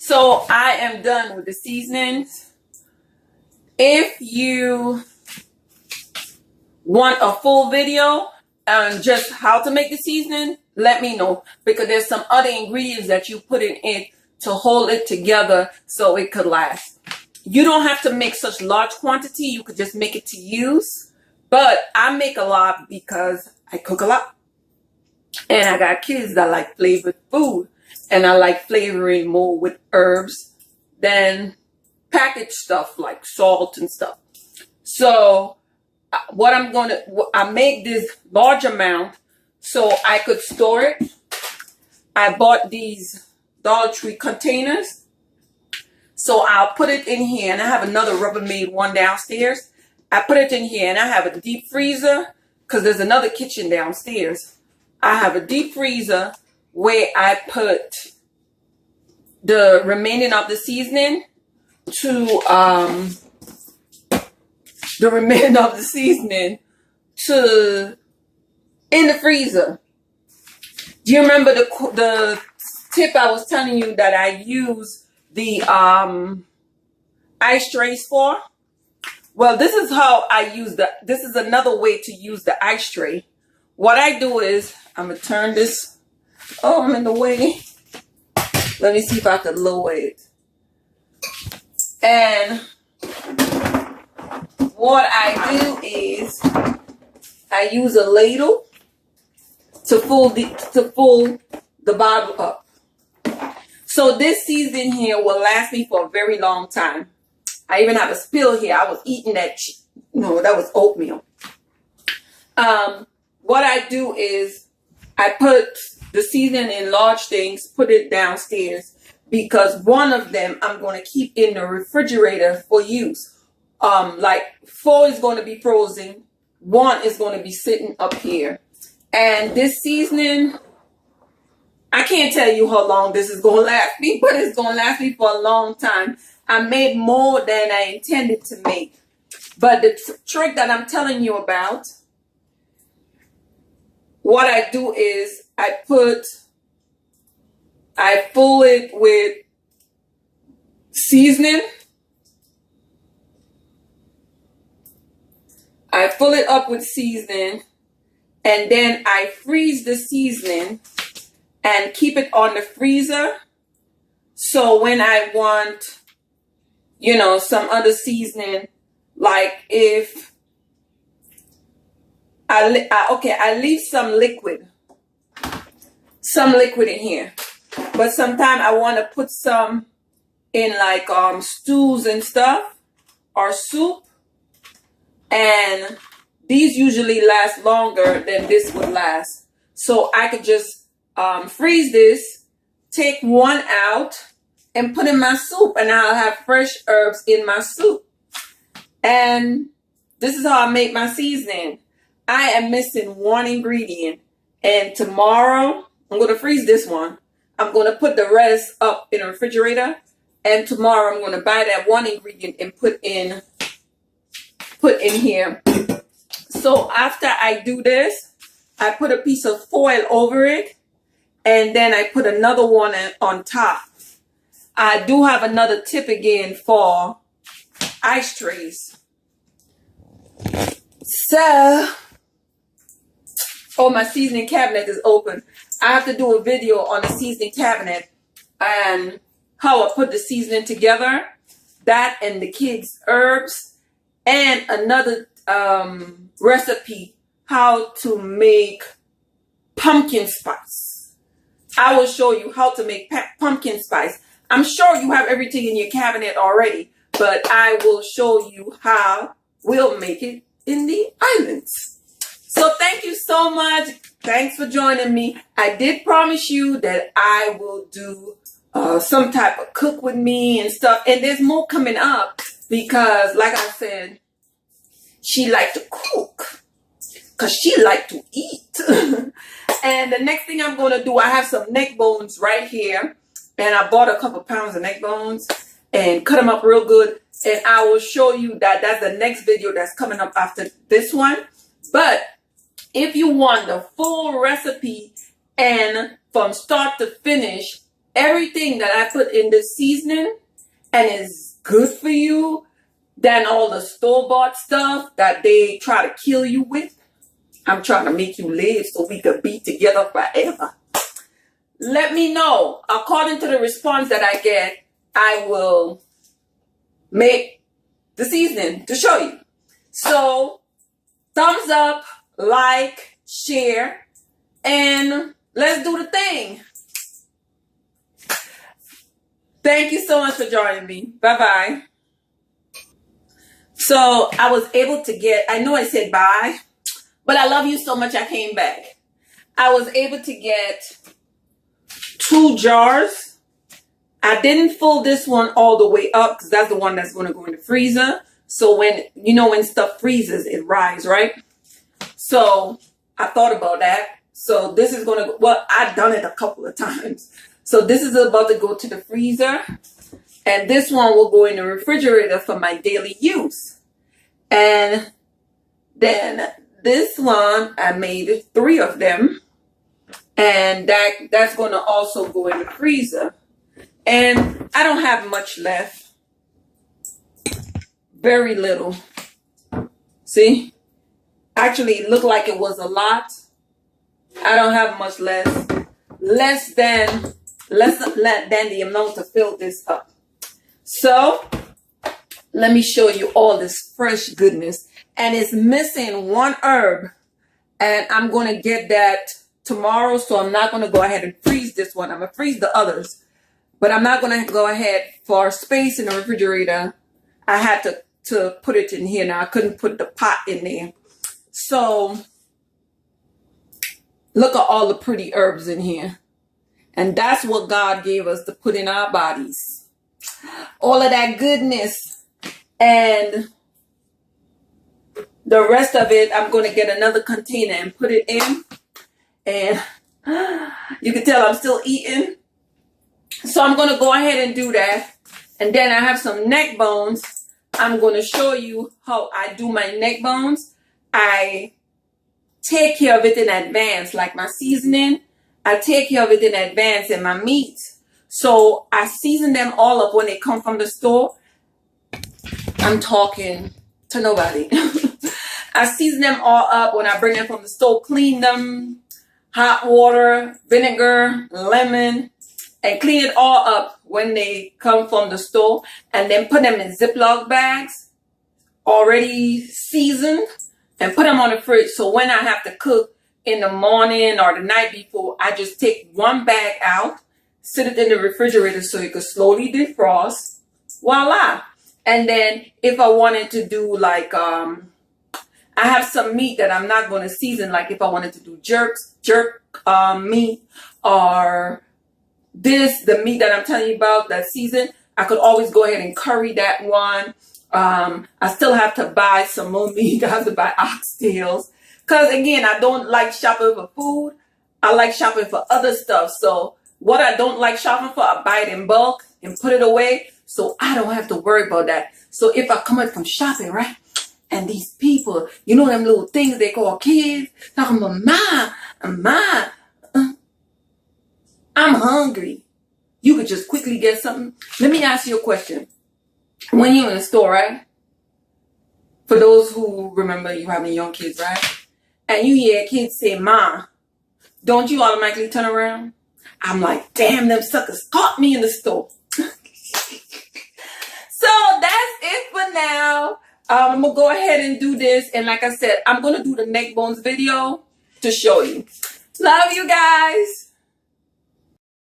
So I am done with the seasonings. If you want a full video on just how to make the seasoning, let me know, because there's some other ingredients that you put in it to hold it together so it could last. You don't have to make such large quantity. You could just make it to use, but I make a lot because I cook a lot and I got kids that like flavored food, and I like flavoring more with herbs than packaged stuff like salt and stuff. So what I make this large amount so I could store it. I bought these Dollar Tree containers. So I'll put it in here, and I have another Rubbermaid one downstairs. I put it in here, and I have a deep freezer because there's another kitchen downstairs. I have a deep freezer where I put the remaining of the seasoning in the freezer. Do you remember the tip I was telling you that I use the ice trays for? Well, this is how I use this is another way to use the ice tray. What I do is, I'm going to turn this, oh, I'm in the way. Let me see if I can lower it. And what I do is, I use a ladle to fill the bottle up. So this seasoning here will last me for a very long time. I even have a spill here. I was eating that, that was oatmeal. What I do is I put the seasoning in large things, put it downstairs, because one of them I'm going to keep in the refrigerator for use. Like 4 is going to be frozen. 1 is going to be sitting up here. And this seasoning, I can't tell you how long this is going to last me, but it's going to last me for a long time. I made more than I intended to make. But the trick that I'm telling you about, what I do is I fill it with seasoning. I fill it up with seasoning, and then I freeze the seasoning and keep it on the freezer. So when I want, some other seasoning, like if I leave some liquid in here, but sometimes I want to put some in like stews and stuff or soup, and these usually last longer than this would last. So I could just freeze this, take one out, and put in my soup, and I'll have fresh herbs in my soup. And this is how I make my seasoning. I am missing one ingredient, and tomorrow I'm going to freeze this one. I'm going to put the rest up in the refrigerator, and tomorrow I'm going to buy that one ingredient and put in here. So after I do this, I put a piece of foil over it, and then I put another one on top. I do have another tip again for ice trays. So, my seasoning cabinet is open. I have to do a video on the seasoning cabinet and how I put the seasoning together. That and the kids' herbs, and another recipe, how to make pumpkin spice. I will show you how to make pumpkin spice. I'm sure you have everything in your cabinet already, but I will show you how we'll make it in the islands. So thank you so much. Thanks for joining me. I did promise you that I will do some type of cook with me and stuff. And there's more coming up because, like I said, she liked to cook because she liked to eat. And the next thing I'm going to do, I have some neck bones right here. And I bought a couple pounds of neck bones and cut them up real good. And I will show you that. That's the next video that's coming up after this one. But if you want the full recipe and from start to finish, everything that I put in the seasoning and is good for you than all the store-bought stuff that they try to kill you with. I'm trying to make you live so we could be together forever. Let me know. According to the response that I get, I will make the seasoning to show you. So, thumbs up, like, share, and let's do the thing. Thank you so much for joining me. Bye-bye. So I was able to get, I know I said bye, but I love you so much I came back. I was able to get 2 jars. I didn't fill this one all the way up because that's the one that's going to go in the freezer. So when, you know, when stuff freezes, it rise, right? So I thought about that. So this is going to, well, I've done it a couple of times. So this is about to go to the freezer. And this one will go in the refrigerator for my daily use. And then this one, I made 3 of them. And that's going to also go in the freezer. And I don't have much left. Very little. See? Actually, it looked like it was a lot. I don't have much left. Less than the amount to fill this up. So, let me show you all this fresh goodness. And it's missing 1 herb. And I'm going to get that tomorrow. So, I'm not going to go ahead and freeze this one. I'm going to freeze the others. But I'm not going to go ahead for space in the refrigerator. I had to put it in here. Now, I couldn't put the pot in there. So, look at all the pretty herbs in here. And that's what God gave us to put in our bodies. All of that goodness. And the rest of it, I'm going to get another container and put it in. And you can tell I'm still eating. So I'm going to go ahead and do that. And then I have some neck bones. I'm going to show you how I do my neck bones. I take care of it in advance, like my seasoning. I take care of it in advance in my meat. So I season them all up when they come from the store. I'm talking to nobody. I season them all up when I bring them from the store, clean them, hot water, vinegar, lemon, and clean it all up when they come from the store, and then put them in Ziploc bags, already seasoned, and put them on the fridge. So when I have to cook in the morning or the night before, I just take 1 bag out, sit it in the refrigerator so it could slowly defrost. Voila. And then if I wanted to do like, I have some meat that I'm not going to season. Like if I wanted to do jerk meat, or the meat that I'm telling you about that's seasoned, I could always go ahead and curry that one. I still have to buy some more meat. I have to buy oxtails. Because again, I don't like shopping for food. I like shopping for other stuff. So what I don't like shopping for, I buy it in bulk and put it away. So I don't have to worry about that. So if I come in from shopping, right? And these people, you know them little things they call kids, talking about, Ma, I'm hungry. You could just quickly get something. Let me ask you a question. When you're in the store, right? For those who remember you having young kids, right? And you hear kids say, Ma, don't you automatically turn around? I'm like, damn, them suckers caught me in the store. So that's it for now. I'm going to go ahead and do this. And like I said, I'm going to do the neck bones video to show you. Love you guys.